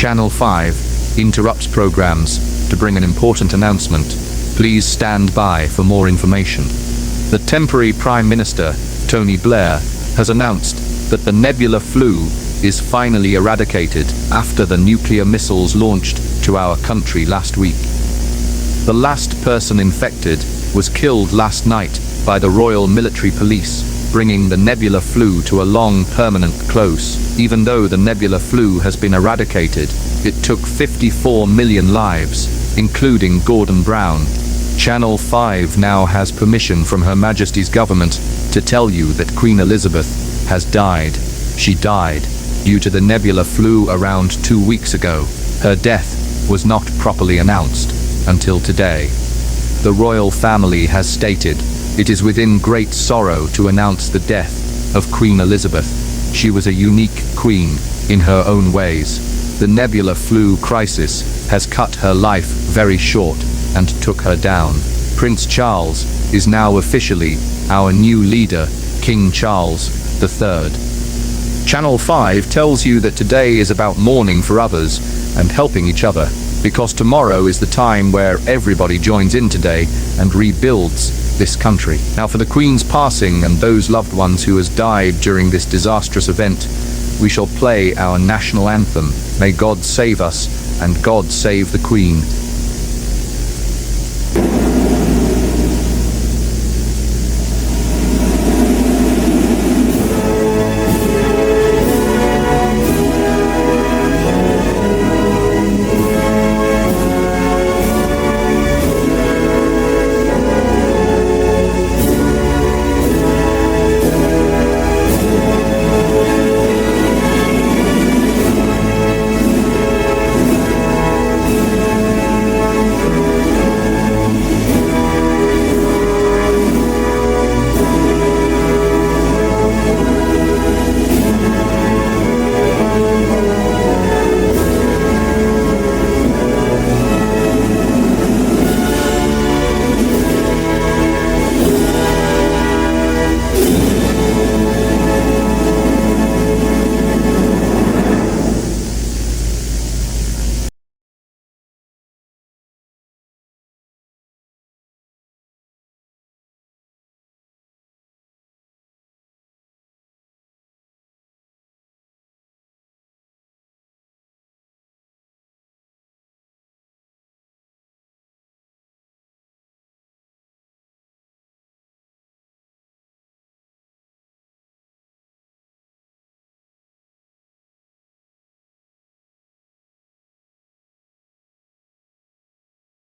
Channel 5 interrupts programs to bring an important announcement. Please stand by for more information. The temporary Prime Minister, Tony Blair, has announced that the Nebula-Flu is finally eradicated after the nuclear missiles launched to our country last week. The last person infected was killed last night by the Royal Military Police, bringing the Nebula-Flu to a long permanent close. Even though the Nebula-Flu has been eradicated, it took 54 million lives, including Gordon Brown. Channel 5 now has permission from Her Majesty's government to tell you that Queen Elizabeth has died. She died due to the Nebula-Flu around 2 weeks ago. Her death was not properly announced until today. The royal family has stated it is within great sorrow to announce the death of Queen Elizabeth. She was a unique queen in her own ways. The Nebula-Flu crisis has cut her life very short and took her down. Prince Charles is now officially our new leader, King Charles III. Channel 5 tells you that today is about mourning for others and helping each other, because tomorrow is the time where everybody joins in today and rebuilds this country. Now, for the Queen's passing and those loved ones who has died during this disastrous event, we shall play our national anthem, May God Save Us and God Save the Queen.